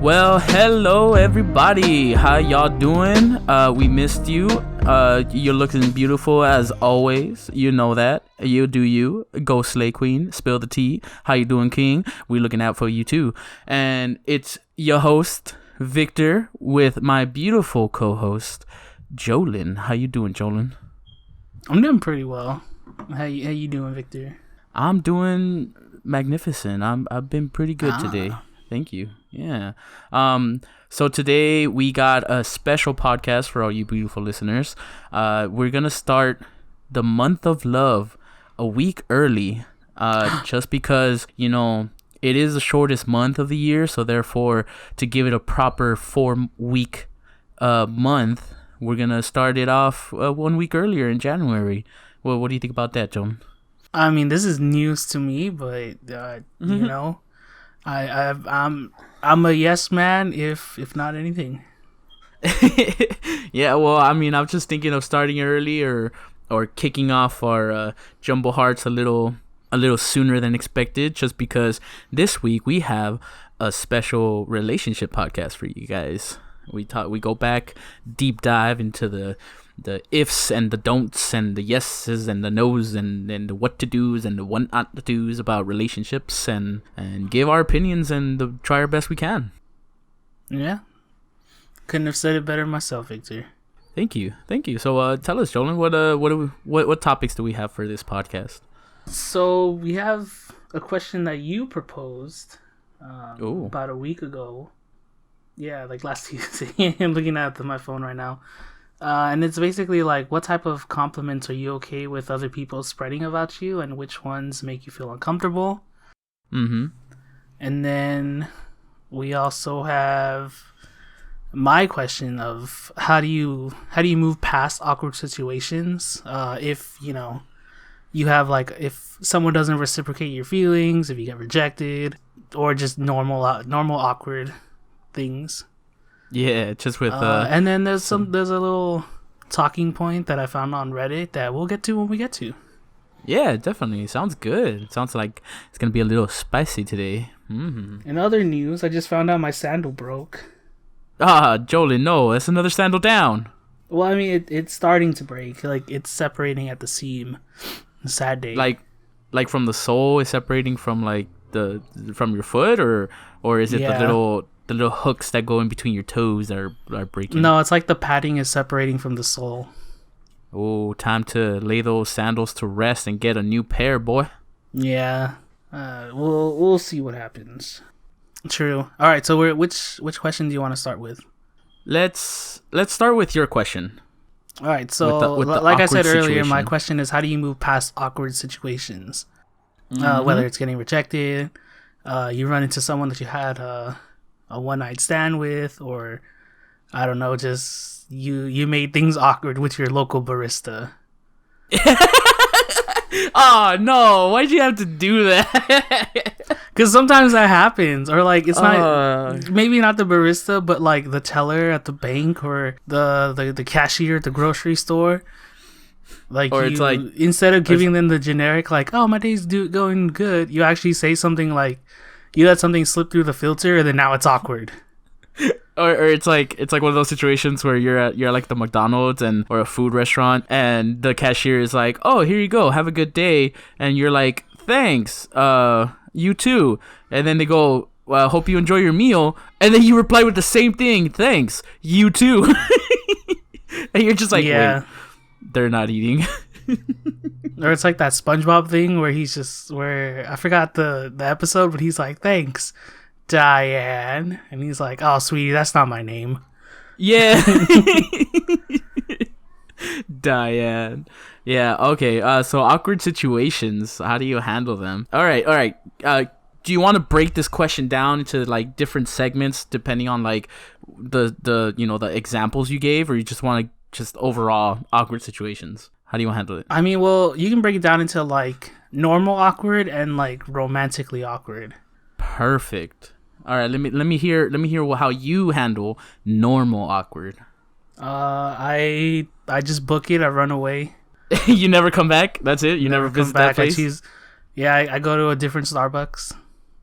Well, hello everybody. How y'all doing? We missed you. You're looking beautiful as always. You know that. You do you. Go slay queen. Spill the tea. How you doing, king? We looking out for you too. And it's your host, Victor, with my beautiful co-host, Jolyn. How you doing, Jolyn? I'm doing pretty well. How you doing, Victor? I'm doing magnificent. I've been pretty good today. Thank you. Yeah. So today we got a special podcast for all you beautiful listeners. We're gonna start the month of love a week early. Just because, you know, it is the shortest month of the year, so therefore to give it a proper 4-week month, we're gonna start it off 1 week earlier in January. Well, what do you think about that, John? I mean, this is news to me, but you know, I'm a yes man if not anything. Yeah, well, I mean, I'm just thinking of starting early or kicking off our Jumble Hearts a little sooner than expected, just because this week we have a special relationship podcast for you guys. We go back, deep dive into the ifs and the don'ts and the yeses and the nos and the what to do's and the what not to do's about relationships and give our opinions and try our best we can. Yeah, couldn't have said it better myself, Victor. Thank you. So tell us, Jolyn, what topics do we have for this podcast? So we have a question that you proposed about a week ago. Yeah, like last Tuesday. I'm looking at my phone right now. And it's basically like, what type of compliments are you okay with other people spreading about you, and which ones make you feel uncomfortable? Mm-hmm. And then we also have my question of how do you move past awkward situations? If you know you have like, if someone doesn't reciprocate your feelings, if you get rejected, or just normal awkward things. Yeah, just with and then there's a little talking point that I found on Reddit that we'll get to when we get to. Yeah, definitely. Sounds good. It sounds like it's gonna be a little spicy today. Mm-hmm. In other news, I just found out my sandal broke. Jolyn, no, that's another sandal down. Well, I mean, it's starting to break. Like, it's separating at the seam. Sad day. Like from the sole is separating from like from your foot, or is it the little hooks that go in between your toes that are breaking? No, it's like the padding is separating from the sole. Oh, time to lay those sandals to rest and get a new pair, boy. Yeah. We'll see what happens. True. All right, so which question do you want to start with? Let's start with your question. All right, so with the like I said earlier, situation. my question is, how do you move past awkward situations? Mm-hmm. Whether it's getting rejected, you run into someone that you had a one-night stand with, or I don't know, just you made things awkward with your local barista. Oh no, why'd you have to do that? Because sometimes that happens, or like it's not maybe not the barista, but like the teller at the bank or the cashier at the grocery store. Like, or it's like, instead of giving them the generic like, oh, my day's going good, you actually say something like, you let something slip through the filter, and then now it's awkward. Or it's like one of those situations where you're at like the McDonald's or a food restaurant, and the cashier is like, "Oh, here you go, have a good day," and you're like, "Thanks, you too." And then they go, "Well, hope you enjoy your meal," and then you reply with the same thing, "Thanks, you too," and you're just like, "Wait, they're not eating." Or it's like that SpongeBob thing where I forgot the episode, but he's like, "Thanks, Diane," and he's like, "Oh, sweetie, that's not my name." Yeah. Diane. Yeah, okay. So awkward situations, how do you handle them? All right. Do you want to break this question down into like different segments depending on like the you know, the examples you gave, or you just want to just overall awkward situations? How do you want to handle it? I mean, well, you can break it down into like normal awkward and like romantically awkward. Perfect. All right, let me hear how you handle normal awkward. I just book it. I run away. You never come back? That's it? You never visit that place? I go to a different Starbucks.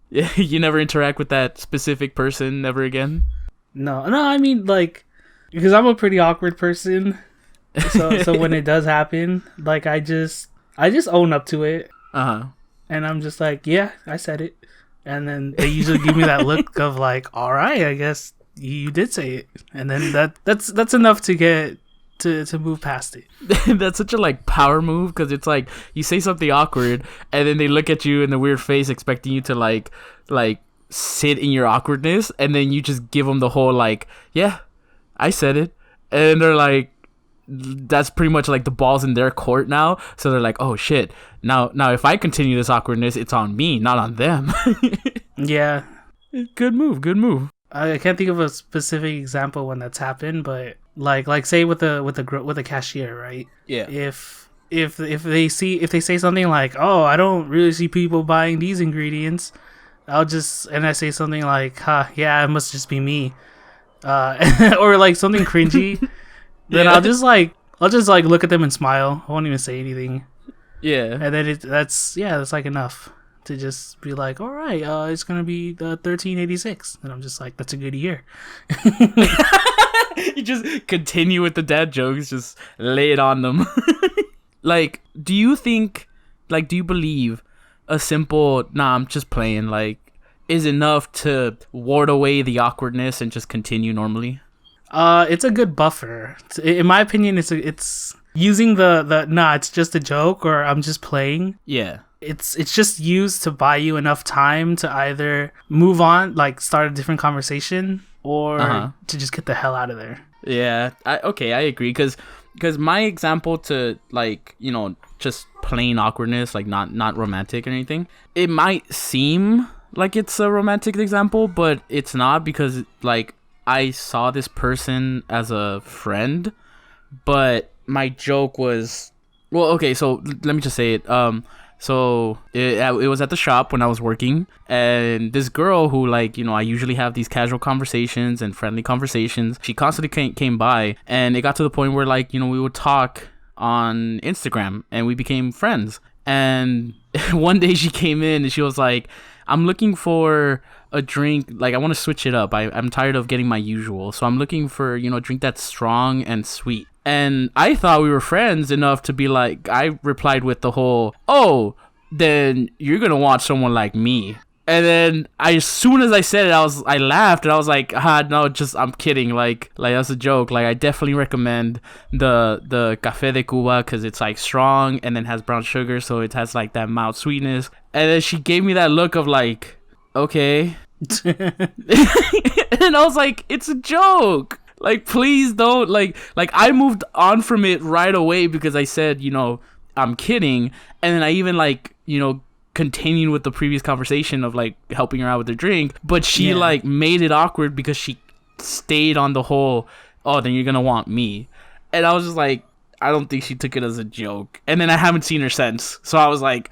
You never interact with that specific person ever again? No, I mean, like, because I'm a pretty awkward person. So when it does happen, like, I just own up to it. Uh-huh. And I'm just like, yeah, I said it. And then they usually give me that look of like, all right, I guess you did say it. And then that's enough to get to move past it. That's such a like power move, because it's like you say something awkward and then they look at you in the weird face expecting you to like sit in your awkwardness, and then you just give them the whole like, yeah, I said it. And they're like, that's pretty much like the ball's in their court now. So they're like, oh shit, now if I continue this awkwardness, it's on me, not on them. Yeah. Good move. I can't think of a specific example when that's happened, but like say with a cashier, right? Yeah. If they say something like, "Oh, I don't really see people buying these ingredients," I say something like, yeah, it must just be me," or like something cringy. Then Yeah. I'll just like look at them and smile. I won't even say anything. Yeah. And then that's like enough to just be like, all right, it's gonna be 1386, and I'm just like, that's a good year. You just continue with the dad jokes, just lay it on them. Like, do you believe a simple, nah, I'm just playing, like, is enough to ward away the awkwardness and just continue normally? It's a good buffer. In my opinion, it's using the nah, it's just a joke, or I'm just playing. Yeah. It's just used to buy you enough time to either move on, like start a different conversation, or to just get the hell out of there. Yeah, I agree, because my example to, like, you know, just plain awkwardness, like not romantic or anything, it might seem like it's a romantic example, but it's not, because like I saw this person as a friend, but my joke was, well, okay, so let me just say it. So it was at the shop when I was working, and this girl who, like, you know, I usually have these casual conversations and friendly conversations, she constantly came by, and it got to the point where, like, you know, we would talk on Instagram and we became friends. And one day she came in and she was like, I'm looking for a drink, like, I want to switch it up. I'm tired of getting my usual, so I'm looking for, you know, a drink that's strong and sweet. And I thought we were friends enough to be like, I replied with the whole, oh, then you're gonna want someone like me. And then as soon as I said it, I laughed, and I was like, no, just, I'm kidding, like that's a joke. Like, I definitely recommend the Café de Cuba, because it's like strong and then has brown sugar, so it has like that mild sweetness. And then she gave me that look of like, okay. And I was like, it's a joke. Like, please don't, like I moved on from it right away, because I said, you know, I'm kidding. And then I even, like, you know, continued with the previous conversation of like helping her out with her drink, but she like made it awkward because she stayed on the whole, oh, then you're gonna want me. And I was just like, I don't think she took it as a joke. And then I haven't seen her since, so I was like,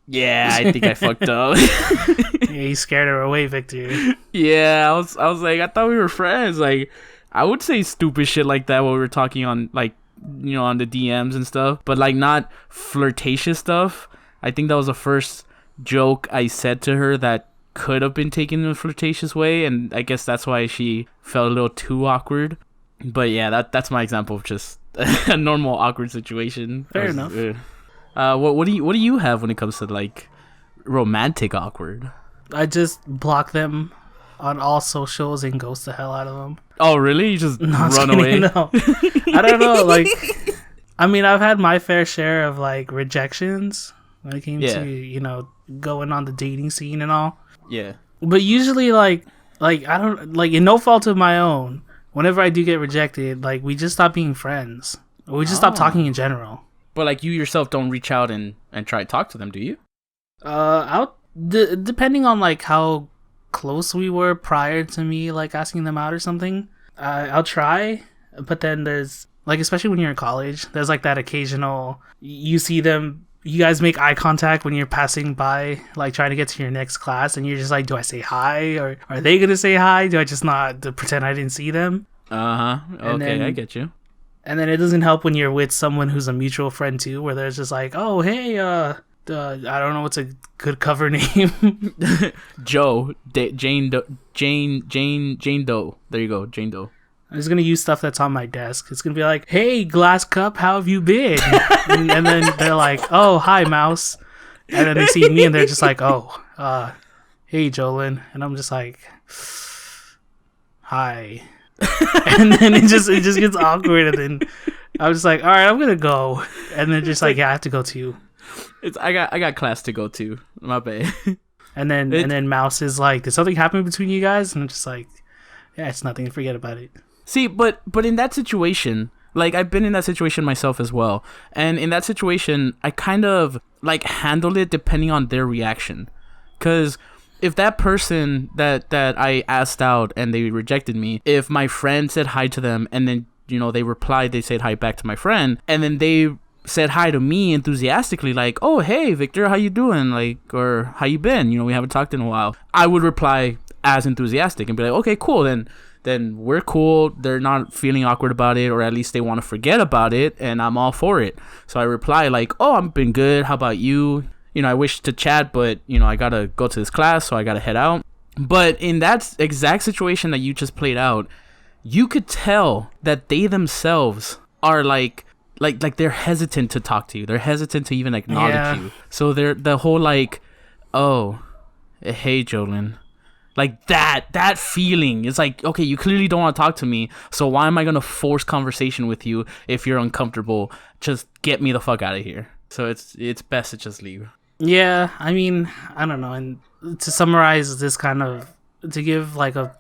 yeah, I think I fucked up. Yeah, you scared her away, Victor. Yeah, I was like, I thought we were friends. Like, I would say stupid shit like that when we were talking on, like, you know, on the DMs and stuff, but like not flirtatious stuff. I think that was the first joke I said to her that could have been taken in a flirtatious way, and I guess that's why she felt a little too awkward. But yeah, that's my example of just a normal awkward situation. Fair enough. What do you have when it comes to like romantic awkward? I just block them on all socials and ghost the hell out of them. Oh, really? You just run away? No. I don't know. Like, I mean, I've had my fair share of like rejections when it came to, you know, going on the dating scene and all. Yeah. But usually, like I don't, like, in no fault of my own, whenever I do get rejected, like, we just stop being friends. Or we just stop talking in general. But like, you yourself don't reach out and try to talk to them, do you? Depending on like how close we were prior to me like asking them out or something, I'll try. But then there's like, especially when you're in college, there's like that occasional, you see them, you guys make eye contact when you're passing by, like trying to get to your next class, and you're just like, do I say hi, or are they gonna say hi? Do I just not pretend I didn't see them? Okay, then, I get you. And then it doesn't help when you're with someone who's a mutual friend too, where there's just like, oh, hey, I don't know what's a good cover name. Jane Doe. There you go, Jane Doe. I'm just gonna use stuff that's on my desk. It's gonna be like, "Hey, glass cup, how have you been?" and then they're like, "Oh, hi, mouse." And then they see me and they're just like, "Oh, hey, Jolin," and I'm just like, "Hi," and then it just gets awkward, and then I'm just like, "All right, I'm gonna go," and then just like, "Yeah, I have to go too." I got class to go to. My bad. And then mouse is like, "Did something happen between you guys?" And I'm just like, "Yeah, it's nothing. Forget about it." See, but in that situation, like I've been in that situation myself as well, and in that situation, I kind of like handled it depending on their reaction, because if that person that I asked out and they rejected me, if my friend said hi to them and then they replied, they said hi back to my friend, and then they said hi to me enthusiastically, like, "Oh, hey Victor, how you doing?" Like, or "How you been? We haven't talked in a while." I would reply as enthusiastic and be like, "Okay, cool, then we're cool. They're not feeling awkward about it, or at least they want to forget about it, and I'm all for it." So I reply like, "Oh, I've been good. How about you? I wish to chat, but I gotta go to this class, so I gotta head out." But in that exact situation that you just played out, you could tell that they themselves are like they're hesitant to talk to you. They're hesitant to even acknowledge you. So they're the whole like, "Oh, hey, Jolin." Like that feeling. It's like, okay, you clearly don't want to talk to me, so why am I gonna force conversation with you if you're uncomfortable? Just get me the fuck out of here. So it's best to just leave. Yeah, I mean, I don't know. And to summarize this to give like a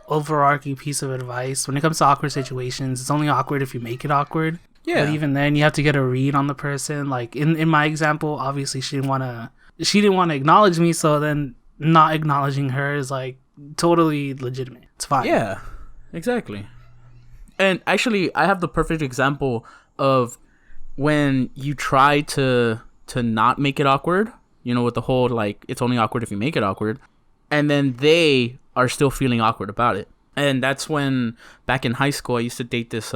overarching piece of advice, when it comes to awkward situations, it's only awkward if you make it awkward. Yeah. But even then, you have to get a read on the person. Like in my example, obviously she didn't want to acknowledge me, so then not acknowledging her is like totally legitimate. It's fine. Yeah, exactly. And actually, I have the perfect example of when you try to not make it awkward, with the whole like, it's only awkward if you make it awkward, and then they are still feeling awkward about it. And that's when, back in high school, I used to date this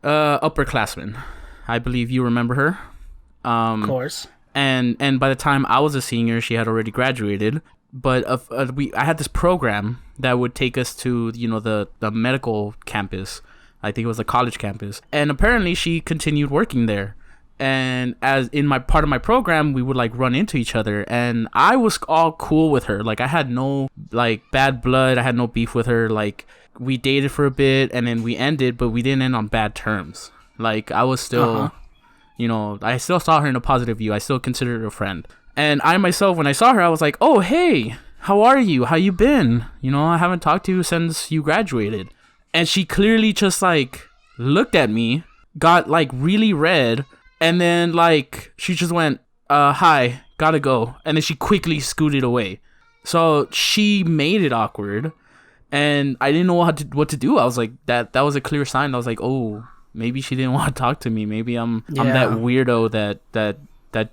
upperclassman. I believe you remember her. Of course. And by the time I was a senior, she had already graduated. But I had this program that would take us to the medical campus. I think it was the college campus. And apparently she continued working there. And as in my part of my program, we would like run into each other, and I was all cool with her. Like I had no like bad blood. I had no beef with her. Like we dated for a bit and then we ended, but we didn't end on bad terms. Like I was still, I still saw her in a positive view. I still considered her a friend. And I myself, when I saw her, I was like, "Oh, hey, how are you? How you been? I haven't talked to you since you graduated." And she clearly just like looked at me, got like really red, and then like she just went, "Hi, gotta go." And then she quickly scooted away. So she made it awkward, and I didn't know what to do. I was like, that was a clear sign. I was like, "Oh, maybe she didn't want to talk to me. Maybe I'm that weirdo that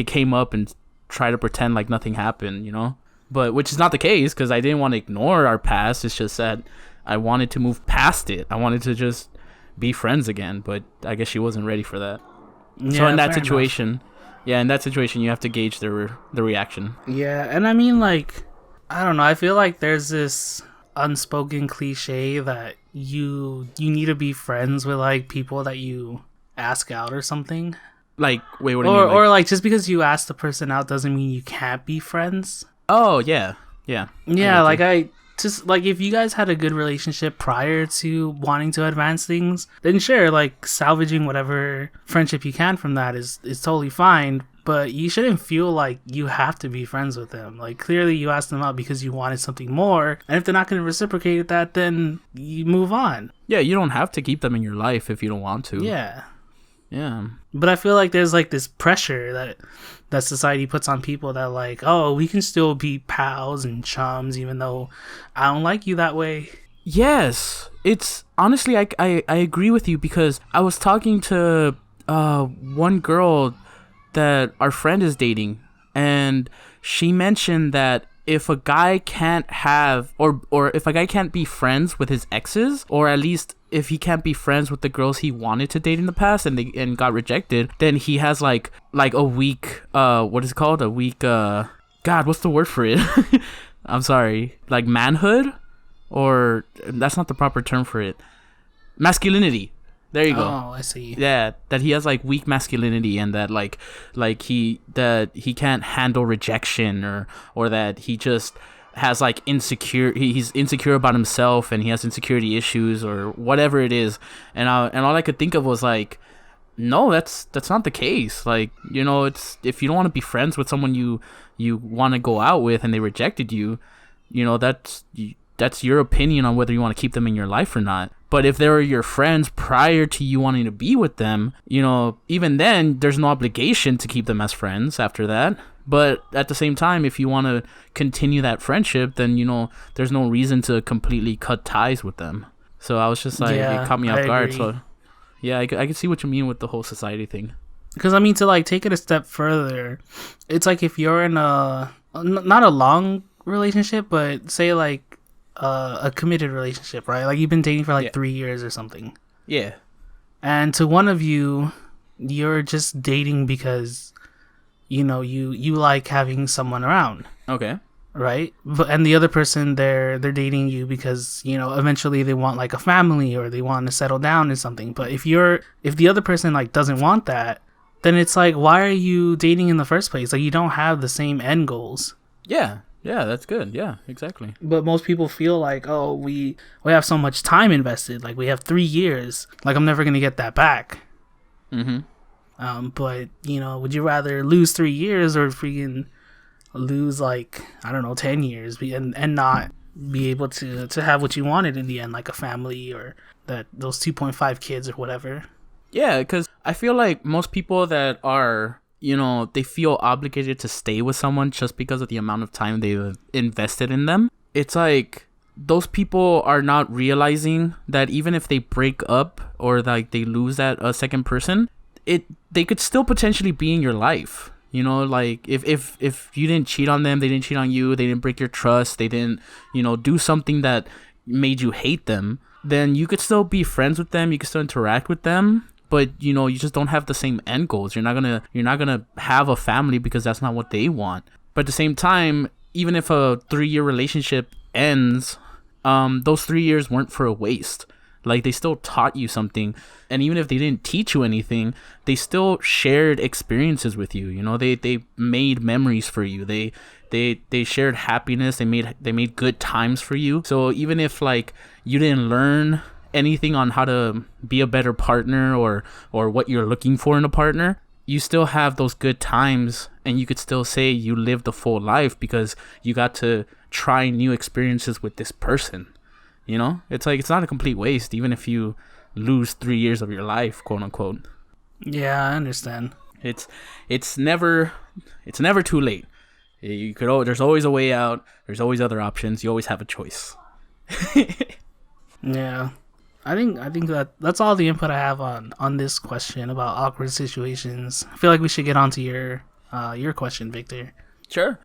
came up and try to pretend like nothing happened," but which is not the case, because I didn't want to ignore our past. It's just that I wanted to move past it. I wanted to just be friends again, but I guess she wasn't ready for that. So in that situation, you have to gauge the reaction. Yeah, and I mean, like, I don't know, I feel like there's this unspoken cliche that you need to be friends with like people that you ask out or something. Like, wait, what do you mean? Or like, just because you ask the person out doesn't mean you can't be friends. Oh, yeah. Yeah, like I just like, if you guys had a good relationship prior to wanting to advance things, then sure, like salvaging whatever friendship you can from that is totally fine. But you shouldn't feel like you have to be friends with them. Like, clearly you asked them out because you wanted something more, and if they're not going to reciprocate that, then you move on. Yeah, you don't have to keep them in your life if you don't want to. Yeah. Yeah. But I feel like there's like this pressure that society puts on people that like, "Oh, we can still be pals and chums even though I don't like you that way." Yes. It's honestly, I agree with you, because I was talking to one girl that our friend is dating, and she mentioned that if a guy can't have or if a guy can't be friends with his exes, or at least if he can't be friends with the girls he wanted to date in the past and got rejected, then he has like a weak what is it called? A weak God, what's the word for it? I'm sorry. Like manhood? Or that's not the proper term for it. Masculinity. There you go. Oh, I see. Yeah, that he has like weak masculinity, and that like he can't handle rejection, or that he just has like he's insecure about himself, and he has insecurity issues or whatever it is. And all I could think of was like, no, that's not the case. Like, you know, it's, if you don't want to be friends with someone you want to go out with and they rejected you, you know, that's your opinion on whether you want to keep them in your life or not. But if they were your friends prior to you wanting to be with them, you know, even then, there's no obligation to keep them as friends after that. But at the same time, if you want to continue that friendship, then, you know, there's no reason to completely cut ties with them. So I was just like, it caught me off guard. Agree. So yeah, I could see what you mean with the whole society thing. Because, I mean, to like take it a step further, it's like if you're in not a long relationship, but say like a committed relationship, right? Like you've been dating for like 3 years or something. Yeah. And to one of you, you're just dating because, you know, you like having someone around. Okay. Right? And the other person, they're dating you because, you know, eventually they want like a family or they want to settle down or something. But if the other person like doesn't want that, then it's like, why are you dating in the first place? Like, you don't have the same end goals. Yeah. Yeah, that's good. Yeah, exactly. But most people feel like, oh, we have so much time invested. Like, we have 3 years. Like, I'm never going to get that back. Mm-hmm. But, you know, would you rather lose 3 years or freaking lose, like, I don't know, 10 years and not be able to have what you wanted in the end, like a family or those 2.5 kids or whatever? Yeah, because I feel like most people that are, you know, they feel obligated to stay with someone just because of the amount of time they've invested in them. It's like those people are not realizing that even if they break up or like they lose that second person, they could still potentially be in your life. You know, like if you didn't cheat on them, they didn't cheat on you, they didn't break your trust, they didn't, you know, do something that made you hate them, then you could still be friends with them, you could still interact with them. But, you know, you just don't have the same end goals. You're not gonna have a family because that's not what they want. But at the same time, even if a 3-year relationship ends, those 3 years weren't for a waste. Like, they still taught you something. And even if they didn't teach you anything, they still shared experiences with you. You know, they made memories for you. They shared happiness. They made good times for you. So even if like you didn't learn anything on how to be a better partner or what you're looking for in a partner, you still have those good times, and you could still say you lived a full life because you got to try new experiences with this person. You know, it's like, it's not a complete waste even if you lose 3 years of your life, quote unquote. Yeah, I understand. It's never too late. You could there's always a way out. There's always other options. You always have a choice. Yeah. I think that's all the input I have on this question about awkward situations. I feel like we should get on to your question, Victor. Sure.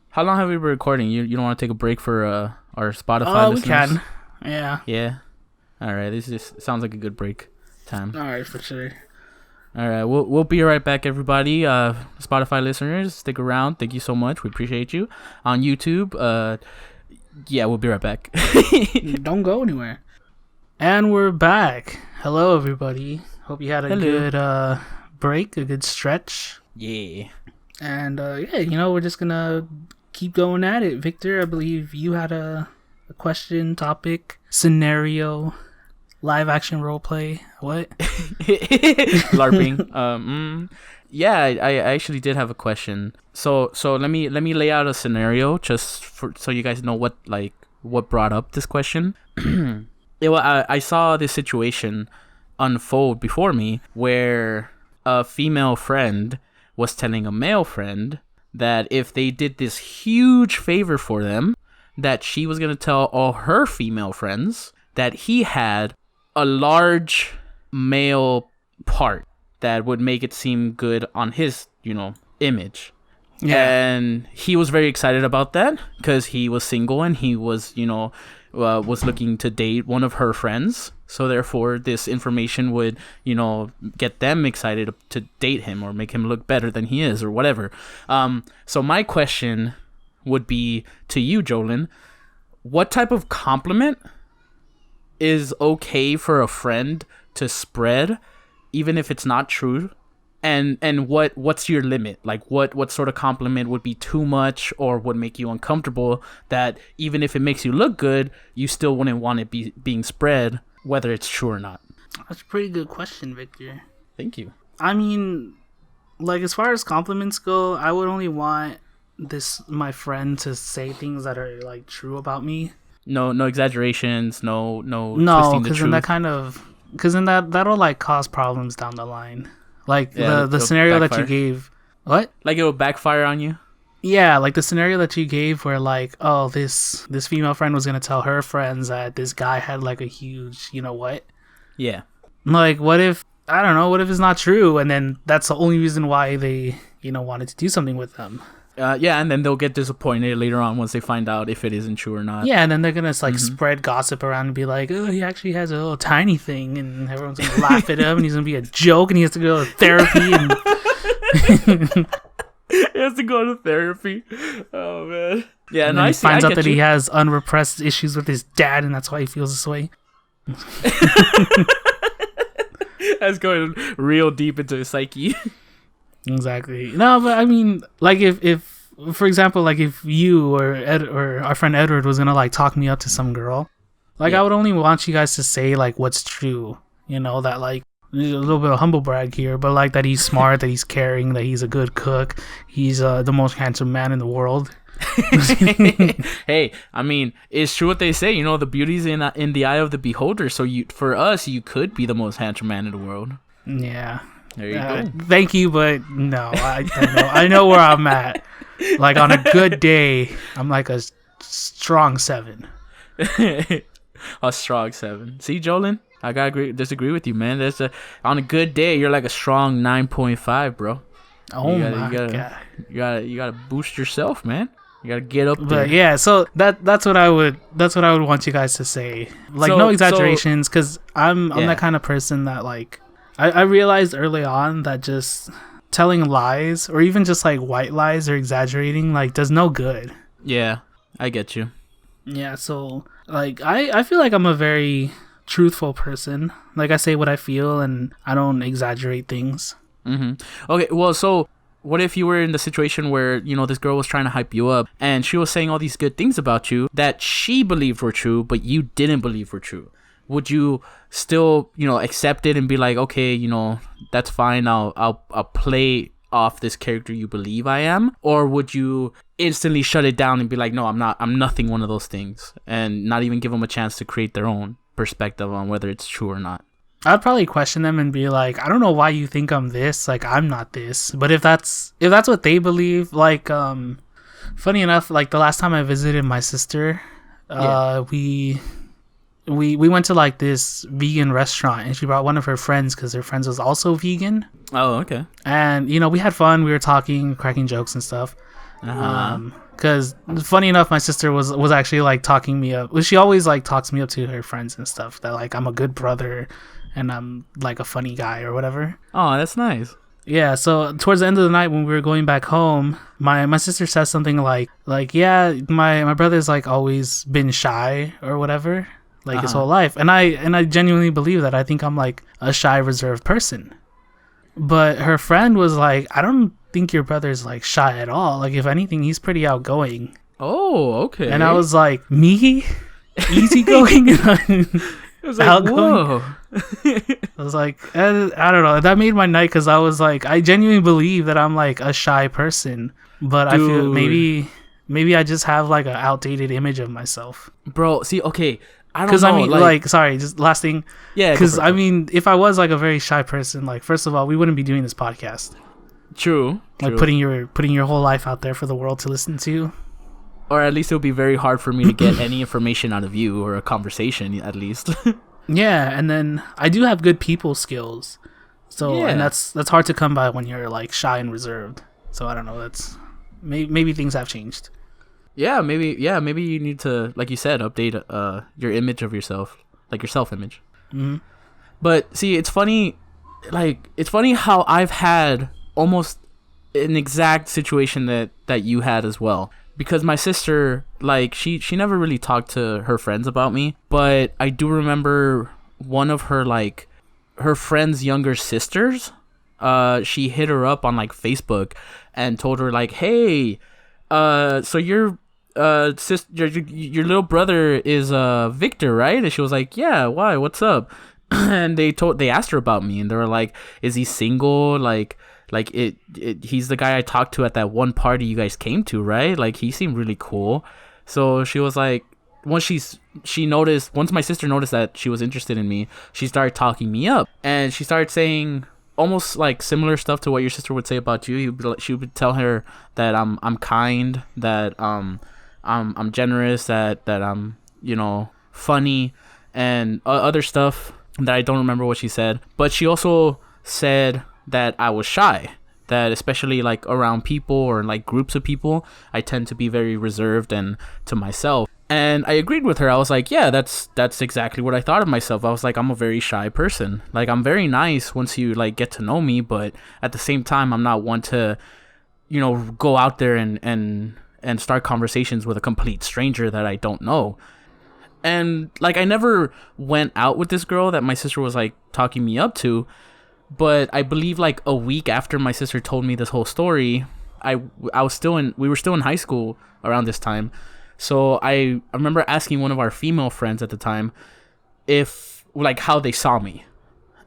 How long have we been recording? You don't want to take a break for our Spotify listeners? We can. Yeah. Yeah. All right. This just sounds like a good break time. All right, for sure. All right. We'll be right back, everybody. Spotify listeners, stick around. Thank you so much. We appreciate you. On YouTube, yeah, we'll be right back. Don't go anywhere. And we're back. Hello, everybody. Hope you had a good break, a good stretch. Yeah. And yeah, you know, we're just gonna keep going at it. Victor, I believe you had a question, topic, scenario, live action role play. What? LARPing. Yeah, I actually did have a question. So let me lay out a scenario just so you guys know what brought up this question. I saw this situation unfold before me where a female friend was telling a male friend that if they did this huge favor for them, that she was going to tell all her female friends that he had a large male part that would make it seem good on his, you know, image. Yeah. And he was very excited about that because he was single and he was, you know, was looking to date one of her friends. So therefore, this information would, get them excited to date him or make him look better than he is or whatever. So my question would be to you, Jolin. What type of compliment is okay for a friend to spread, even if it's not true? And what's your limit? Like what sort of compliment would be too much or would make you uncomfortable that even if it makes you look good, you still wouldn't want it being spread, whether it's true or not? That's a pretty good question, Victor. Thank you. I mean, like, as far as compliments go, I would only want my friend to say things that are like true about me. No exaggerations, no twisting the truth. Because then that'll like cause problems down the line. Like the scenario backfire. that you gave. What? Like it will backfire on you? Yeah, like the scenario that you gave where like, oh, this female friend was going to tell her friends that this guy had like a huge, what? Yeah. Like, what if it's not true and then that's the only reason why they, wanted to do something with them? Yeah, and then they'll get disappointed later on once they find out if it isn't true or not. Yeah, and then they're gonna spread gossip around and be like, "Oh, he actually has a little tiny thing," and everyone's gonna laugh at him, and he's gonna be a joke, and he has to go to therapy. And he has to go to therapy. Oh man. Yeah, and then he finds out that he has unrepressed issues with his dad, and that's why he feels this way. That's going real deep into his psyche. Exactly. No, but I mean, like, if for example, like, if you or our friend Edward was gonna like talk me up to some girl, like, I would only want you guys to say like what's true. That like a little bit of humble brag here, but like that he's smart, that he's caring, that he's a good cook, he's the most handsome man in the world. Hey, I mean, it's true what they say. The beauty's in the eye of the beholder. So for us, you could be the most handsome man in the world. Yeah. There you go. Thank you, but no, I know where I'm at. Like, on a good day, I'm like a strong 7. A strong 7. See, Jolin, I gotta disagree with you, man. On a good day, you're like a strong 9.5, bro. Oh my god! You gotta boost yourself, man. You gotta get up there. But yeah, so that's what I would want you guys to say. Like, no exaggerations, because I'm that kind of person that like. I realized early on that just telling lies or even just like white lies or exaggerating like does no good. Yeah, I get you. Yeah, so like I feel like I'm a very truthful person. Like, I say what I feel and I don't exaggerate things. Mm-hmm. Okay, well, so what if you were in the situation where, this girl was trying to hype you up and she was saying all these good things about you that she believed were true, but you didn't believe were true? Would you still, accept it and be like, okay, that's fine. I'll play off this character you believe I am? Or would you instantly shut it down and be like, no, I'm nothing one of those things, and not even give them a chance to create their own perspective on whether it's true or not? I'd probably question them and be like, I don't know why you think I'm this. Like, I'm not this. But if that's what they believe, like, funny enough, like the last time I visited my sister, we went to like this vegan restaurant and she brought one of her friends because her friends was also vegan. Oh, okay. And we had fun. We were talking, cracking jokes and stuff. Because funny enough, my sister was actually like talking me up. Well, she always like talks me up to her friends and stuff, that like I'm a good brother and I'm like a funny guy or whatever. Oh, that's nice. Yeah, so towards the end of the night when we were going back home, my sister says something like yeah, my brother's like always been shy or whatever. Like, his whole life. And I genuinely believe that. I think I'm like a shy, reserved person. But her friend was like, I don't think your brother's like shy at all. Like, if anything, he's pretty outgoing. Oh, okay. And I was like, me? Easygoing? I was like, outgoing? Whoa. I was like, I don't know. That made my night because I was like, I genuinely believe that I'm like a shy person. But I feel maybe I just have like an outdated image of myself. Bro, see, okay. Because I mean, like, sorry, just last thing. Yeah. Because I mean, if I was like a very shy person, like, first of all, we wouldn't be doing this podcast. True. Like, putting your whole life out there for the world to listen to. Or at least it would be very hard for me to get any information out of you, or a conversation at least. Yeah, and then I do have good people skills. So and that's hard to come by when you're like shy and reserved. So I don't know. That's maybe things have changed. maybe you need to, like you said, update your image of yourself, like your self-image. Mm-hmm. But see, it's funny how I've had almost an exact situation that you had as well. Because my sister, like, she never really talked to her friends about me, but I do remember one of her, like, her friend's younger sisters, she hit her up on, like, Facebook and told her, like, hey, so your your little brother is Victor, right? And she was like, yeah, why? What's up? And they asked her about me, and they were like, is he single? Like he's the guy I talked to at that one party you guys came to, right? Like, he seemed really cool. So she was like, once my sister noticed that she was interested in me, she started talking me up, and she started saying almost like similar stuff to what your sister would say about you. She would tell her that I'm kind, that I'm generous, that I'm, you know, funny, and other stuff that I don't remember what she said. But she also said that I was shy, that especially like around people or like groups of people, I tend to be very reserved and to myself. And I agreed with her. I was like, yeah, that's exactly what I thought of myself. I was like, I'm a very shy person. Like, I'm very nice once you like get to know me, but at the same time, I'm not one to, you know, go out there and start conversations with a complete stranger that I don't know. And like, I never went out with this girl that my sister was like talking me up to. But I believe like a week after my sister told me this whole story, we were still in high school around this time. So I remember asking one of our female friends at the time if, like, how they saw me.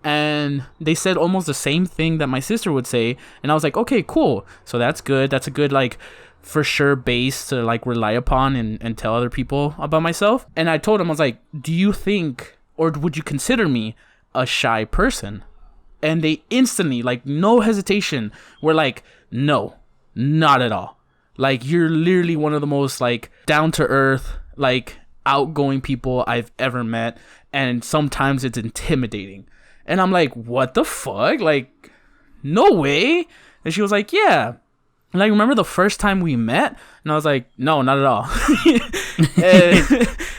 And they said almost the same thing that my sister would say. And I was like, okay, cool. So that's good. That's a good, like, for sure base to like rely upon and tell other people about myself. And I told him, I was like, do you think, or would you consider me a shy person? And they instantly, like, no hesitation, were like, no, not at all. Like, you're literally one of the most, like, down-to-earth, like, outgoing people I've ever met. And sometimes it's intimidating. And I'm like, what the fuck? Like, no way. And she was like, yeah. And, like, remember the first time we met? And I was like, no, not at all.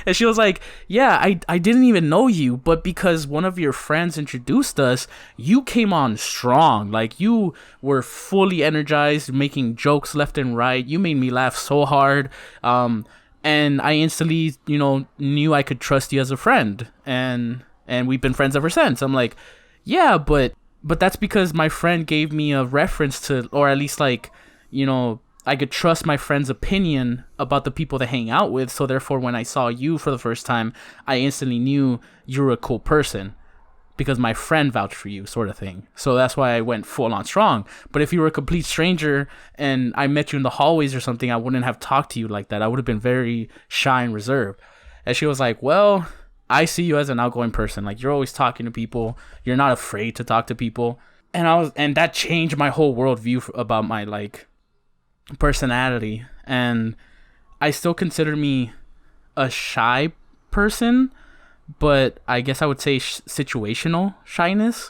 and she was like, yeah, I didn't even know you, but because one of your friends introduced us, you came on strong. Like, you were fully energized, making jokes left and right. You made me laugh so hard. And I instantly, you know, knew I could trust you as a friend. And we've been friends ever since. I'm like, yeah, but that's because my friend gave me a reference to, or at least, like, you know, I could trust my friend's opinion about the people they hang out with. So therefore, when I saw you for the first time, I instantly knew you were a cool person because my friend vouched for you, sort of thing. So that's why I went full on strong. But if you were a complete stranger and I met you in the hallways or something, I wouldn't have talked to you like that. I would have been very shy and reserved. And she was like, well, I see you as an outgoing person. Like, you're always talking to people. You're not afraid to talk to people. And that changed my whole worldview about my, like, personality. And I still consider me a shy person, but I guess I would say situational shyness.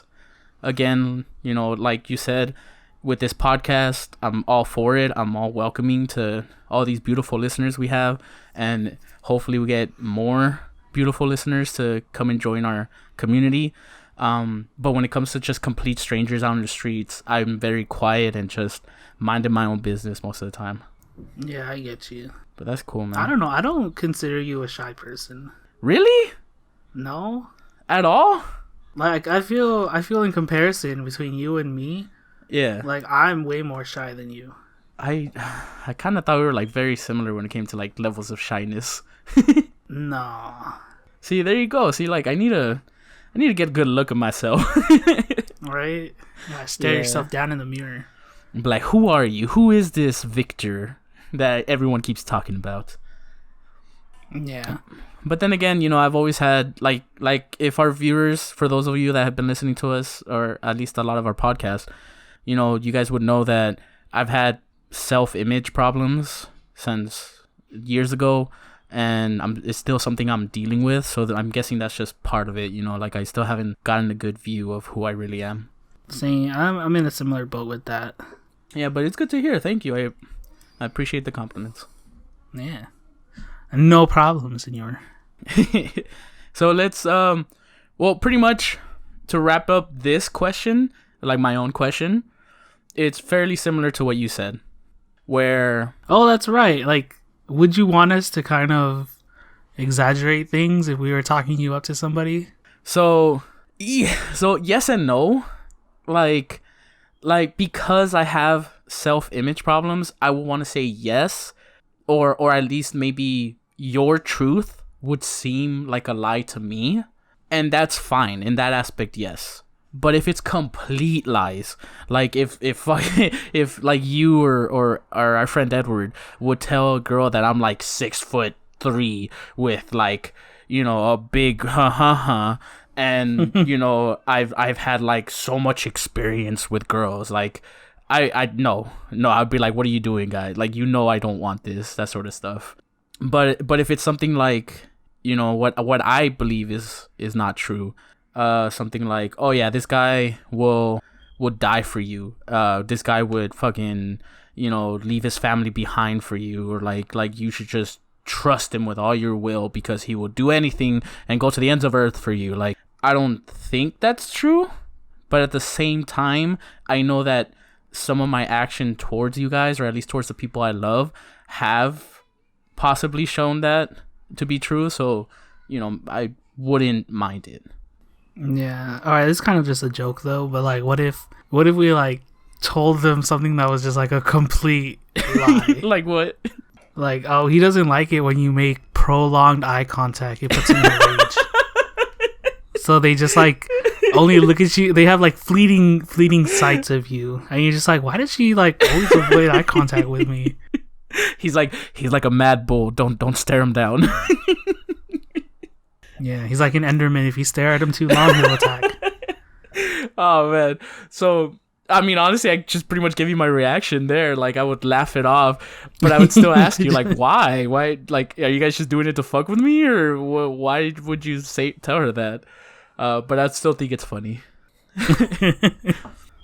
Again, you know, like you said, with this podcast, I'm all for it. I'm all welcoming to all these beautiful listeners we have, and hopefully we get more beautiful listeners to come and join our community. But when it comes to just complete strangers out in the streets, I'm very quiet and just minding my own business most of the time. Yeah, I get you. But that's cool, man. I don't know. I don't consider you a shy person. Really? No. At all? Like, I feel in comparison between you and me, yeah, like, I'm way more shy than you. I kind of thought we were, like, very similar when it came to, like, levels of shyness. No. See, there you go. See, like, I need to get a good look at myself. Right? Yeah, stare yourself down in the mirror. Be like, who are you? Who is this Victor that everyone keeps talking about? Yeah. But then again, you know, I've always had, like if our viewers, for those of you that have been listening to us, or at least a lot of our podcasts, you know, you guys would know that I've had self-image problems since years ago. And it's still something I'm dealing with, so I'm guessing that's just part of it, you know, like I still haven't gotten a good view of who I really am. See, I'm in a similar boat with that. Yeah, but it's good to hear. Thank you. I appreciate the compliments. Yeah. No problem, senor. So let's well, pretty much to wrap up this question, like my own question, it's fairly similar to what you said. Where oh, that's right. Like, would you want us to kind of exaggerate things if we were talking you up to somebody? So yes and no. Like because I have self-image problems, I would want to say yes, or at least maybe your truth would seem like a lie to me, and that's fine in that aspect, yes. But if it's complete lies, like if if like you or our friend Edward would tell a girl that I'm like 6'3" with like, you know, a big and you know, I've had like so much experience with girls, like I no, I'd be like, what are you doing, guy? Like, you know, I don't want this, that sort of stuff. But if it's something like, you know, what I believe is not true, something like, oh yeah, this guy would die for you, this guy would fucking, you know, leave his family behind for you, or like you should just trust him with all your will because he will do anything and go to the ends of earth for you. Like, I don't think that's true, but at the same time, I know that some of my action towards you guys, or at least towards the people I love, have possibly shown that to be true. So, you know, I wouldn't mind it. Yeah. All right. This is kind of just a joke though, but like, what if we like told them something that was just like a complete lie? Like what? Like, oh, he doesn't like it when you make prolonged eye contact. It puts him in a rage. So they just like only look at you. They have like fleeting sights of you, and you're just like, why did she like always avoid eye contact with me? He's like a mad bull. Don't stare him down. Yeah, he's like an Enderman. If you stare at him too long, he'll attack. Oh man. So I mean, honestly, I just pretty much gave you my reaction there. Like, I would laugh it off, but I would still ask you, like, why? Why? Like, are you guys just doing it to fuck with me, or why would you tell her that? But I still think it's funny.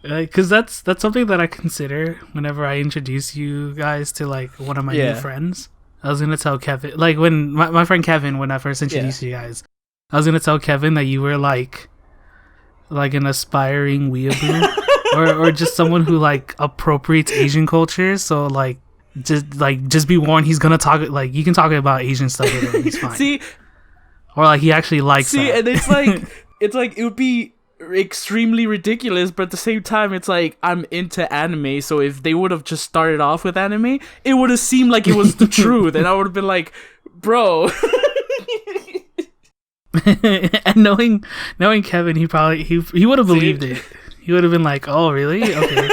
Because that's something that I consider whenever I introduce you guys to like one of my new friends. I was gonna tell Kevin, like when my friend Kevin, when I first introduced you guys, I was gonna tell Kevin that you were like an aspiring weeaboo. or just someone who like appropriates Asian culture. So like just be warned, he's gonna talk, like, you can talk about Asian stuff with him, he's fine. See, or like he actually likes that. And it's like it would be extremely ridiculous, but at the same time, it's like, I'm into anime, so if they would have just started off with anime, it would have seemed like it was the truth, and I would have been like, bro. And knowing Kevin, he probably he would have believed it. He would have been like, oh, really? Okay.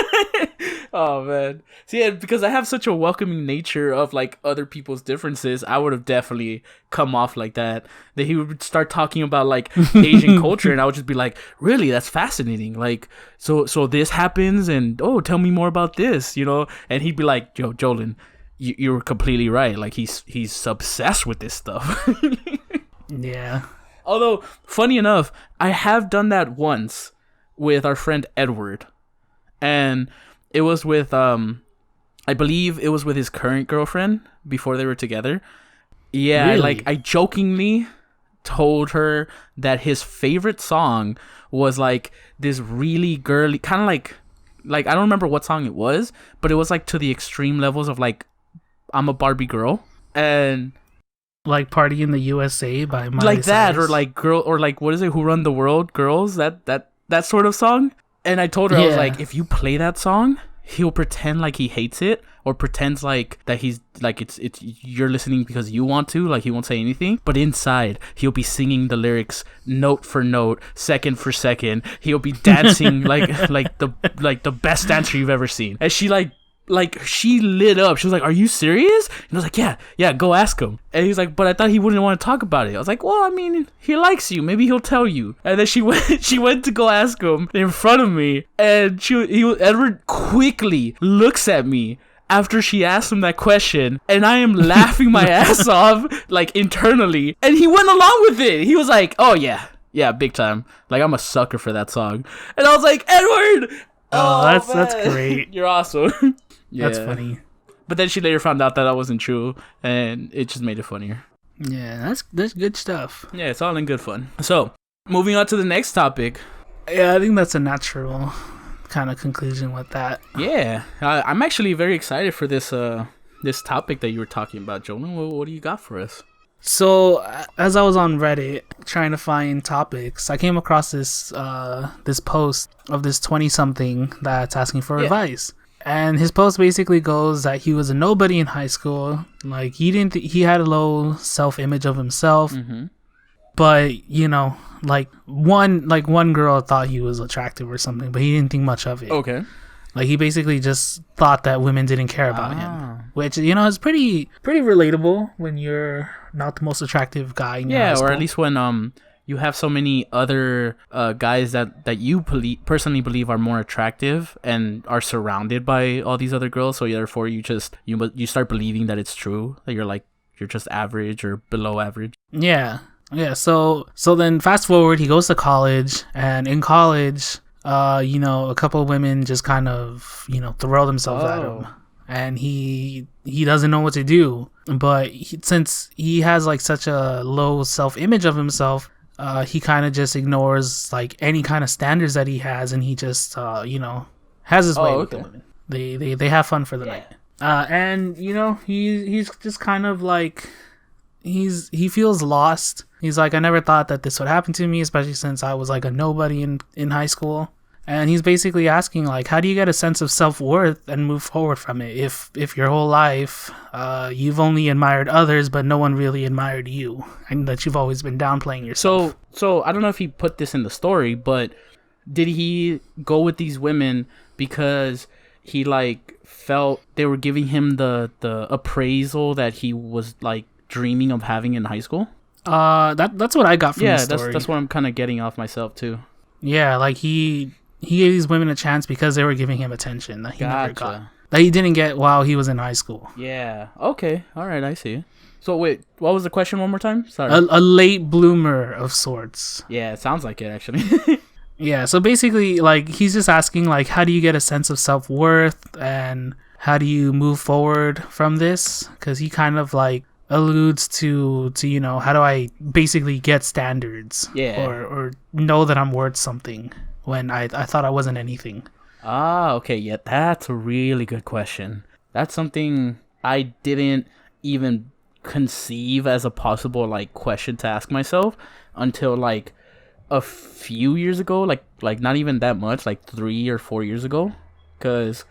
Oh, man. See, because I have such a welcoming nature of, like, other people's differences, I would have definitely come off like that. That he would start talking about, like, Asian culture, and I would just be like, really? That's fascinating. Like, so this happens, and, oh, tell me more about this, you know? And he'd be like, yo, Jolin, you're completely right. Like, he's obsessed with this stuff. Yeah. Although, funny enough, I have done that once with our friend Edward, and it was with I believe it was with his current girlfriend before they were together. Yeah, really? Like, I jokingly told her that his favorite song was like this really girly, kind of like I don't remember what song it was, but it was like to the extreme levels of like, I'm a Barbie girl, and like Party in the USA by Miley like that, Cyrus. or like girl, or like, what is it, Who Run the World, Girls, that sort of song. And I told her, I was like, if you play that song, he'll pretend like he hates it, or pretends like that he's like, it's you're listening because you want to, like, he won't say anything, but inside he'll be singing the lyrics note for note, second for second. He'll be dancing like the best dancer you've ever seen. And she she lit up. She was like, are you serious? And I was like, yeah, go ask him. And he's like, but I thought he wouldn't want to talk about it. I was like, well, I mean, he likes you, maybe he'll tell you. And then she went to go ask him in front of me, and Edward quickly looks at me after she asked him that question, and I am laughing my ass off, like, internally, and he went along with it. He was like, oh yeah, big time, like, I'm a sucker for that song. And I was like, Edward, that's great. You're awesome. Yeah. That's funny. But then she later found out that wasn't true, and it just made it funnier. Yeah, that's good stuff. Yeah, it's all in good fun. So, moving on to the next topic. Yeah, I think that's a natural kind of conclusion with that. Yeah, I'm actually very excited for this this topic that you were talking about, Jonah. What do you got for us? So, as I was on Reddit trying to find topics, I came across this this post of this 20-something that's asking for advice. And his post basically goes that he was a nobody in high school. Like, he had a low self-image of himself. Mm-hmm. But, you know, like one girl thought he was attractive or something, but he didn't think much of it. Okay. Like, he basically just thought that women didn't care about him, which, you know, is pretty relatable when you're not the most attractive guy in your high school. Or at least when you have so many other guys that you personally believe are more attractive and are surrounded by all these other girls. So therefore, you start believing that it's true, that you're just average or below average. Yeah. So then fast forward, he goes to college, and in college, you know, a couple of women just kind of, you know, throw themselves at him, and he doesn't know what to do. But since he has like such a low self-image of himself, he kind of just ignores like any kind of standards that he has, and he just you know, has his way with the women. They have fun for the night, and you know, he's just kind of like he feels lost. He's like, I never thought that this would happen to me, especially since I was like a nobody in high school. And he's basically asking, like, how do you get a sense of self-worth and move forward from it if your whole life you've only admired others, but no one really admired you, and that you've always been downplaying yourself? So I don't know if he put this in the story, but did he go with these women because he like felt they were giving him the appraisal that he was like dreaming of having in high school? That's what I got from the story. That's what I'm kind of getting off myself too. Yeah, like he gave these women a chance because they were giving him attention that he never got, that he didn't get while he was in high school. Yeah. Okay. All right. I see. So wait, what was the question one more time? Sorry. A late bloomer of sorts. Yeah, it sounds like it actually. Yeah. So basically, like, he's just asking, like, how do you get a sense of self-worth and how do you move forward from this? Because he kind of like alludes to you know, how do I basically get standards, or know that I'm worth something when I thought I wasn't anything. Okay, yeah, that's a really good question. That's something I didn't even conceive as a possible like question to ask myself until like a few years ago, like not even that much, like 3 or 4 years ago, because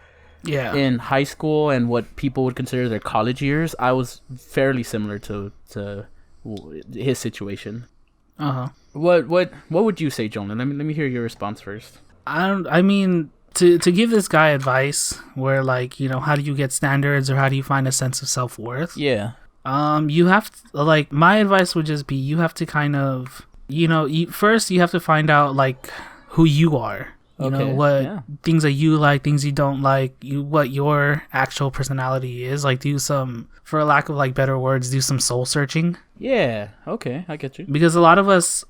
in high school and what people would consider their college years, I was fairly similar to his situation. What would you say, Jonah? Let me hear your response first. I mean, to give this guy advice where, like, you know, how do you get standards or how do you find a sense of self-worth? Yeah. You have to, like, my advice would just be, you have to kind of, you know, first you have to find out like who you are. You know, what things that you like, things you don't like, what your actual personality is. Like, do some, for lack of like better words, do some soul searching. Yeah, okay, I get you. Because a lot of us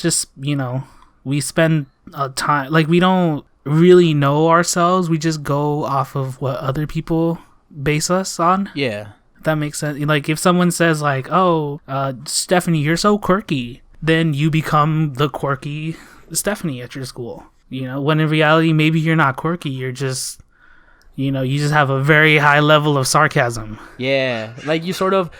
just, you know, we spend time, like, we don't really know ourselves. We just go off of what other people base us on. Yeah. If that makes sense. Like, if someone says like, oh, Stephanie, you're so quirky, then you become the quirky Stephanie at your school. You know, when in reality, maybe you're not quirky. You're just, you know, you just have a very high level of sarcasm. Yeah, like you sort of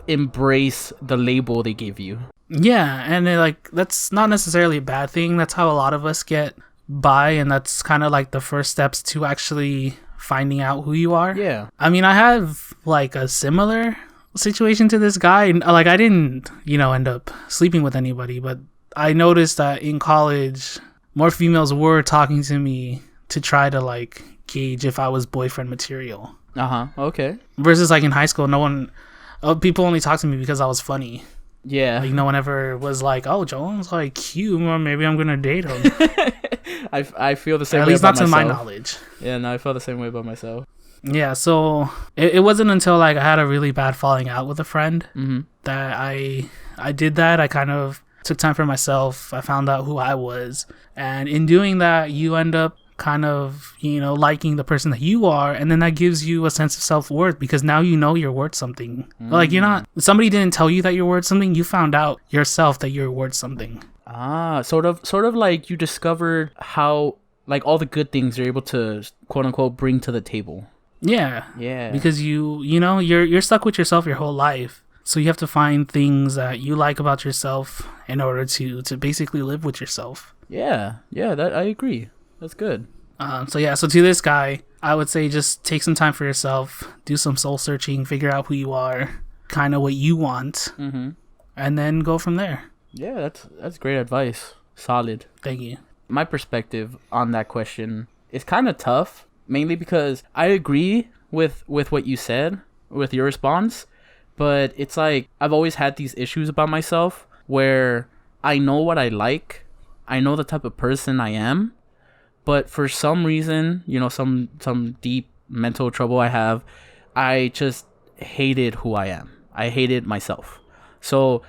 embrace the label they give you. Yeah, and like that's not necessarily a bad thing. That's how a lot of us get by, and that's kind of like the first steps to actually finding out who you are. Yeah. I mean, I have like a similar situation to this guy. Like, I didn't, you know, end up sleeping with anybody, but I noticed that in college, more females were talking to me to try to like gauge if I was boyfriend material. Okay. Versus like in high school, people only talked to me because I was funny. Yeah. Like, no one ever was like, oh, Joel's like cute, or maybe I'm gonna date him. I feel the same way. At least about not to myself. my knowledge. Yeah, no, I feel the same way about myself. Yeah, so it wasn't until like I had a really bad falling out with a friend that I did that. I kind of took time for myself. I found out who I was, and in doing that, you end up kind of, liking the person that you are, and then that gives you a sense of self-worth because now you know you're worth something. Like, you're not, somebody didn't tell you that you're worth something, you found out yourself that you're worth something. Sort of like you discovered how, like, all the good things you're able to quote unquote bring to the table. Yeah because you're stuck with yourself your whole life, so you have to find things that you like about yourself in order to basically live with yourself. That I agree. That's good. So to this guy, I would say just take some time for yourself, do some soul searching, figure out who you are, kind of what you want, and then go from there. Yeah, that's great advice. Solid. Thank you. My perspective on that question is kind of tough, mainly because I agree with what you said, with your response, but it's like I've always had these issues about myself where I know what I like, I know the type of person I am, but for some reason, some deep mental trouble I have, I just hated who I am. I hated myself. So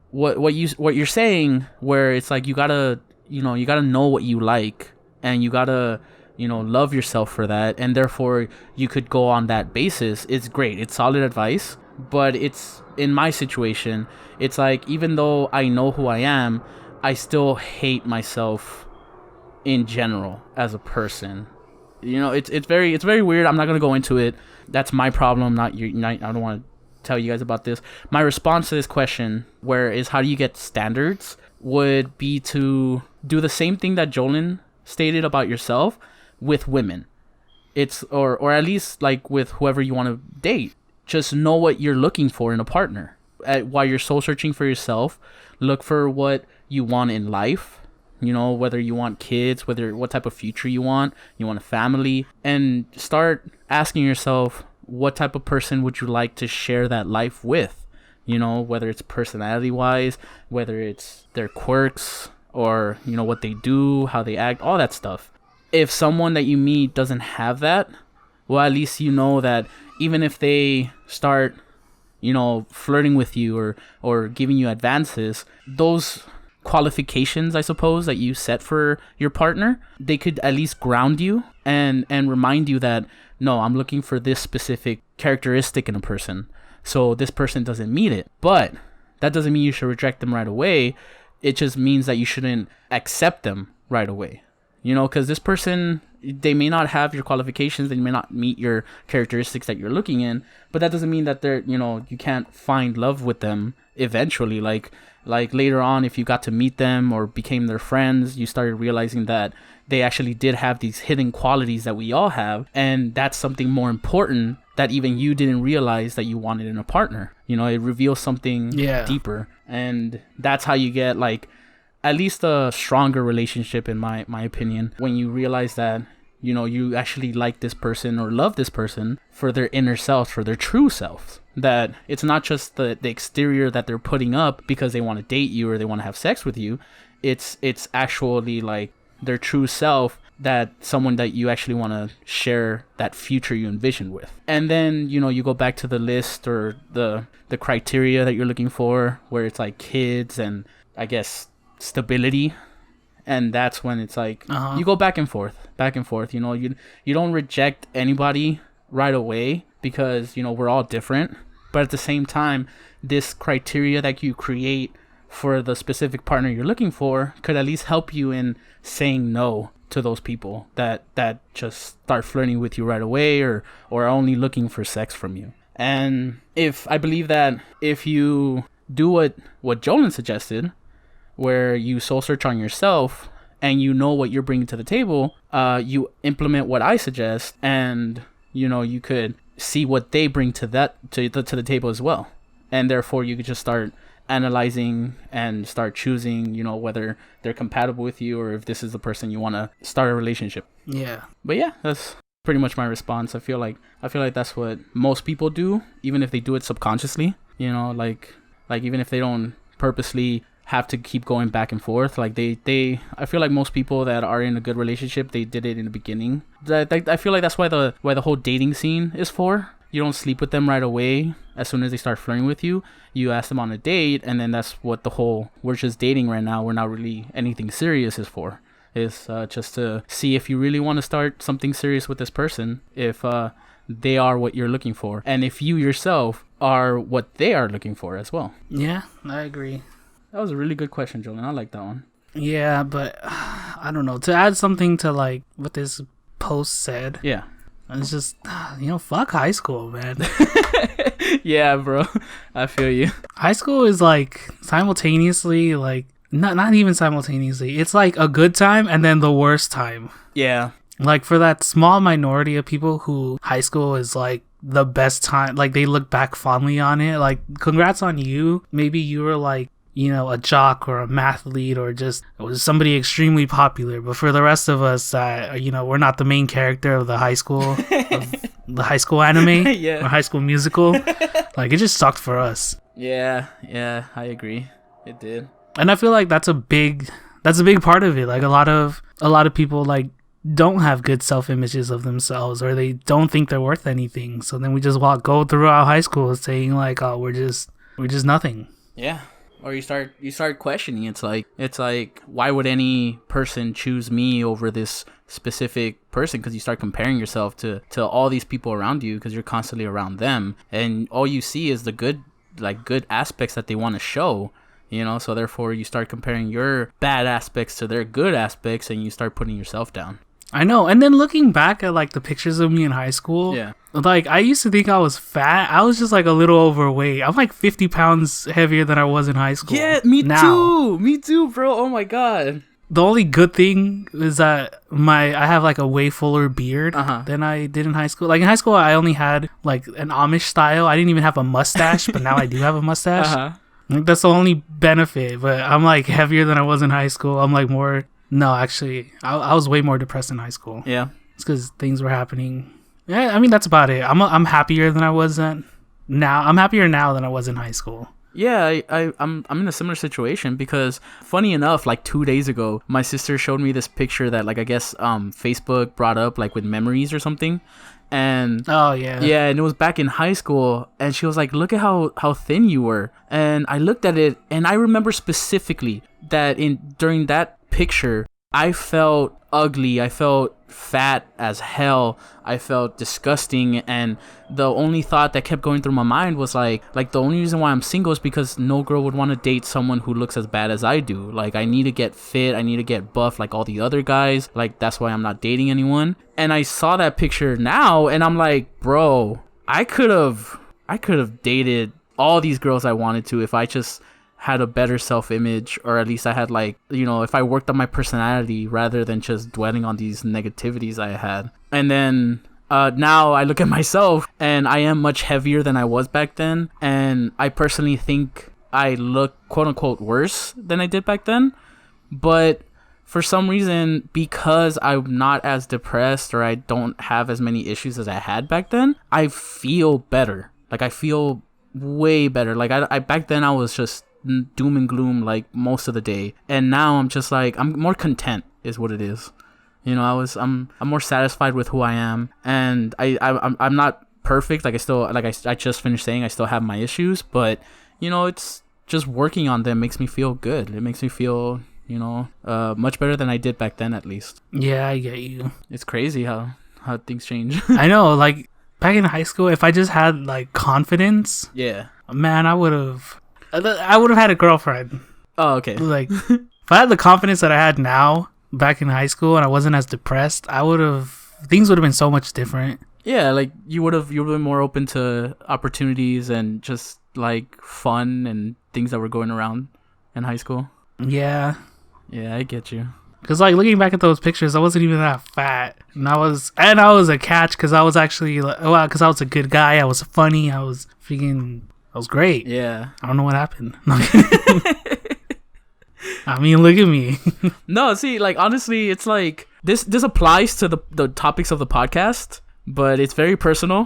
what you're saying, where it's like you gotta know what you like, and you gotta love yourself for that, and therefore you could go on that basis. It's great. It's solid advice, but it's, in my situation, it's like, even though I know who I am, I still hate myself in general as a person. It's very weird. I'm not gonna go into it. That's my problem, I don't want to tell you guys about this. My response to this question, where is how do you get standards, would be to do the same thing that Jolin stated about yourself with women. It's or at least like with whoever you want to date. Just know what you're looking for in a partner. While you're soul searching for yourself, look for what you want in life. Whether you want kids, what type of future you want a family, and start asking yourself, what type of person would you like to share that life with? Whether it's personality wise, whether it's their quirks, or what they do, how they act, all that stuff. If someone that you meet doesn't have that, well, at least that even if they start flirting with you or giving you advances, those qualifications, I suppose, that you set for your partner, they could at least ground you and remind you that, no, I'm looking for this specific characteristic in a person, so this person doesn't meet it. But that doesn't mean you should reject them right away. It just means that you shouldn't accept them right away, because this person, they may not have your qualifications, they may not meet your characteristics that you're looking in, but that doesn't mean that they're, you can't find love with them eventually. Like later on, if you got to meet them or became their friends, you started realizing that they actually did have these hidden qualities that we all have, and that's something more important that even you didn't realize that you wanted in a partner. It reveals something deeper, and that's how you get, like, at least a stronger relationship, in my opinion, when you realize that you actually like this person or love this person for their inner self, for their true self. That it's not just the exterior that they're putting up because they want to date you or they want to have sex with you. It's actually like their true self, that someone that you actually want to share that future you envision with. And then you go back to the list or the criteria that you're looking for, where it's like kids and, I guess, stability. And that's when it's like you go back and forth. You don't reject anybody right away, because we're all different. But at the same time, this criteria that you create for the specific partner you're looking for could at least help you in saying no to those people that just start flirting with you right away, or are only looking for sex from you. And I believe that if you do what Jolin suggested, where you soul search on yourself and what you're bringing to the table, you implement what I suggest, and you could see what they bring to the table as well, and therefore you could just start analyzing and start choosing whether they're compatible with you, or if this is the person you want to start a relationship. But yeah, that's pretty much my response. I feel like that's what most people do, even if they do it subconsciously. Like even if they don't purposely have to keep going back and forth, like I feel like most people that are in a good relationship, they did it in the beginning. I feel like that's why the whole dating scene is for. You don't sleep with them right away. As soon as they start flirting with you, you ask them on a date, and then that's what the whole "we're just dating right now, we're not really anything serious" is for. is just to see if you really want to start something serious with this person, if they are what you're looking for, and if you yourself are what they are looking for as well. Yeah, I agree. That was a really good question, Julian. I like that one. Yeah, but I don't know. To add something to like what this post said. Yeah. It's just, fuck high school, man. Yeah, bro. I feel you. High school is like simultaneously like not even simultaneously. It's like a good time and then the worst time. Yeah. Like for that small minority of people who high school is like the best time, like they look back fondly on it. Like congrats on you. Maybe you were like, a jock or a mathlete or just somebody extremely popular. But for the rest of us, we're not the main character of the high school anime Yeah. or High School Musical. Like it just sucked for us. Yeah, I agree. It did. And I feel like that's a big part of it. Like a lot of people like don't have good self-images of themselves, or they don't think they're worth anything. So then we just go throughout high school saying like, oh, we're just nothing. Yeah. Or you start questioning. It's like why would any person choose me over this specific person? Because you start comparing yourself to all these people around you, because you're constantly around them, and all you see is the good aspects that they want to show. So therefore you start comparing your bad aspects to their good aspects, and you start putting yourself down. I know. And then looking back at like the pictures of me in high school, yeah, like I used to think I was fat. I was just like a little overweight. I'm like 50 pounds heavier than I was in high school. Yeah, me too, bro. Oh my god. The only good thing is that I have like a way fuller beard than I did in high school. Like in high school, I only had like an Amish style. I didn't even have a mustache, but now I do have a mustache. Like, that's the only benefit. But I'm like heavier than I was in high school. I'm like more. No, actually, I was way more depressed in high school. Yeah, it's because things were happening. Yeah, I mean that's about it. I'm happier than I was now. I'm happier now than I was in high school. Yeah, I'm in a similar situation, because funny enough, like 2 days ago, my sister showed me this picture that like I guess Facebook brought up like with memories or something. And and it was back in high school, and she was like, look at how thin you were. And I looked at it, and I remember specifically that during that picture I felt ugly, I felt fat as hell, I felt disgusting, and the only thought that kept going through my mind was like the only reason why I'm single is because no girl would want to date someone who looks as bad as I do. Like I need to get fit, I need to get buff like all the other guys. Like that's why I'm not dating anyone. And I saw that picture now, and I'm like, bro, I could have dated all these girls I wanted to if I just had a better self-image, or at least I had like, if I worked on my personality rather than just dwelling on these negativities I had. And then now I look at myself, and I am much heavier than I was back then, and I personally think I look quote unquote worse than I did back then. But for some reason, because I'm not as depressed, or I don't have as many issues as I had back then, I feel better. Like I feel way better. Like I back then I was just doom and gloom like most of the day, and now I'm just like, I'm more content is what it is. I'm more satisfied with who I am, and I'm not perfect. Like I just finished saying, I still have my issues, but it's just working on them makes me feel good. It makes me feel much better than I did back then, at least. Yeah, I get you. It's crazy how things change. I know, like back in high school, if I just had like confidence, man, I would have had a girlfriend. Oh, okay. Like if I had the confidence that I had now back in high school, and I wasn't as depressed, things would have been so much different. Yeah, like you would have been more open to opportunities and just like fun and things that were going around in high school. Yeah, I get you. Because like looking back at those pictures, I wasn't even that fat, and I was a catch because I was actually because I was a good guy. I was funny. I was great. Yeah. I don't know what happened. I mean, look at me. No, see, like honestly, it's like this applies to the topics of the podcast, but it's very personal.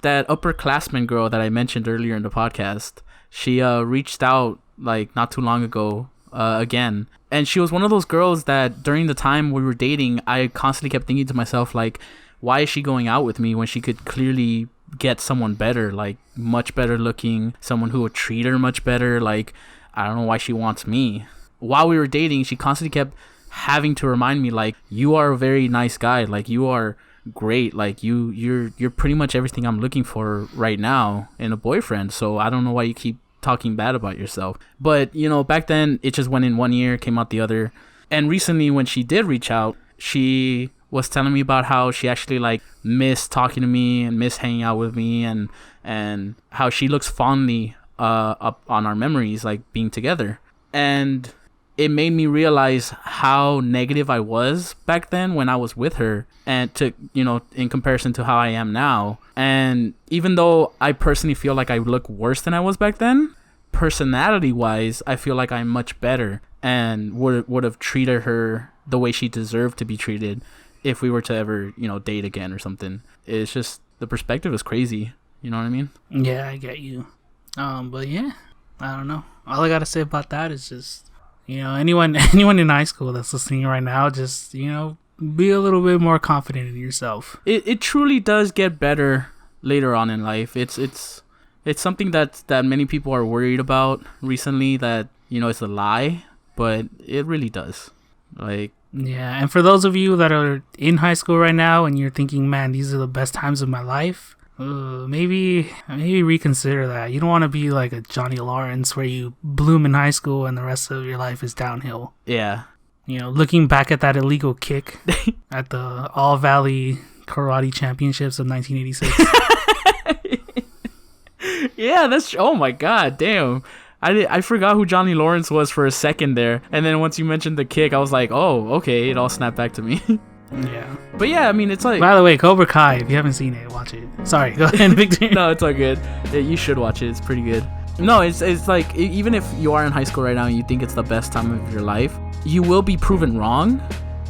That upperclassman girl that I mentioned earlier in the podcast, she reached out like not too long ago again. And she was one of those girls that during the time we were dating, I constantly kept thinking to myself, like, why is she going out with me when she could clearly get someone better, like much better looking, someone who would treat her much better? Like, I don't know why she wants me. While we were dating, she constantly kept having to remind me, like, you are a very nice guy, like, you are great, like, you're pretty much everything I'm looking for right now in a boyfriend, so I don't know why you keep talking bad about yourself. But, you know, back then it just went in one ear, came out the other. And recently when she did reach out, she was telling me about how she actually, like, missed talking to me and missed hanging out with me, and how she looks fondly up on our memories, like, being together. And it made me realize how negative I was back then when I was with her, and to, you know, in comparison to how I am now. And even though I personally feel like I look worse than I was back then, personality wise, I feel like I'm much better and would have treated her the way she deserved to be treated if we were to ever, you know, date again or something. It's just, the perspective is crazy. You know what I mean? Yeah, I get you. But yeah, I don't know. All I gotta say about that is just, you know, anyone in high school that's listening right now, just, you know, be a little bit more confident in yourself. It truly does get better later on in life. It's something that many people are worried about recently, that, you know, it's a lie, but it really does. Like, yeah, and for those of you that are in high school right now and you're thinking, man, these are the best times of my life, maybe reconsider that. You don't want to be like a Johnny Lawrence where you bloom in high school and the rest of your life is downhill. Yeah. You know, looking back at that illegal kick at the All Valley Karate Championships of 1986. Yeah, that's, oh my god, damn. I forgot who Johnny Lawrence was for a second there, and then once you mentioned the kick, I was like, oh, okay, it all snapped back to me. Yeah. But yeah, I mean, it's like, by the way, Cobra Kai, if you haven't seen it, watch it. Sorry, go ahead, Victor. No, it's all good. Yeah, you should watch it. It's pretty good. No, it's like, even if you are in high school right now and you think it's the best time of your life, you will be proven wrong.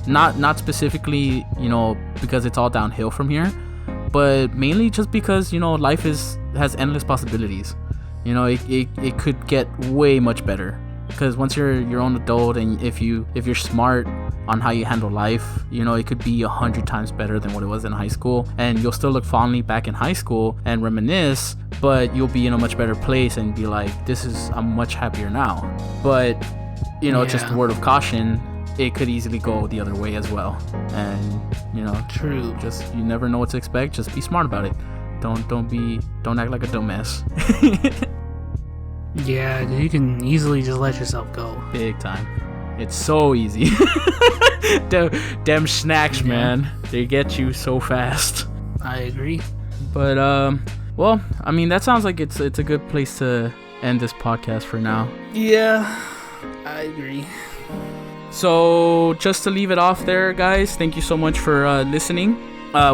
Not specifically, you know, because it's all downhill from here, but mainly just because, you know, life has endless possibilities. You know, it could get way much better, because once you're your own adult, and if you're smart on how you handle life, you know, it could be 100 times better than what it was in high school, and you'll still look fondly back in high school and reminisce, but you'll be in a much better place and be like, I'm much happier now. But, you know, just a word of caution, it could easily go the other way as well. And, you know, true, just, you never know what to expect. Just be smart about it. Don't act like a dumbass. Yeah, you can easily just let yourself go. Big time. It's so easy. Them snacks, man, they get you so fast. I agree. But well, I mean, that sounds like it's a good place to end this podcast for now. Yeah, I agree. So just to leave it off there, guys, thank you so much for listening.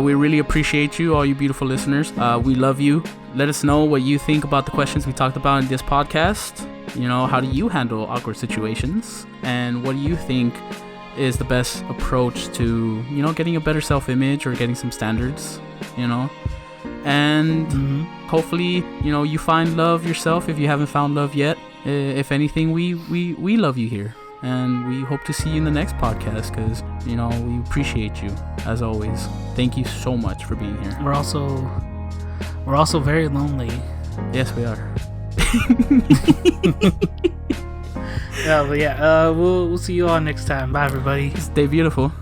We really appreciate you, all you beautiful listeners. We love you. Let us know what you think about the questions we talked about in this podcast. You know, how do you handle awkward situations? And what do you think is the best approach to, you know, getting a better self-image or getting some standards, you know? And hopefully, you know, you find love yourself if you haven't found love yet. If anything, we love you here. And we hope to see you in the next podcast, because, you know, we appreciate you as always. Thank you so much for being here. We're also very lonely. Yes, we are. Yeah, but yeah, we'll see you all next time. Bye, everybody. Stay beautiful.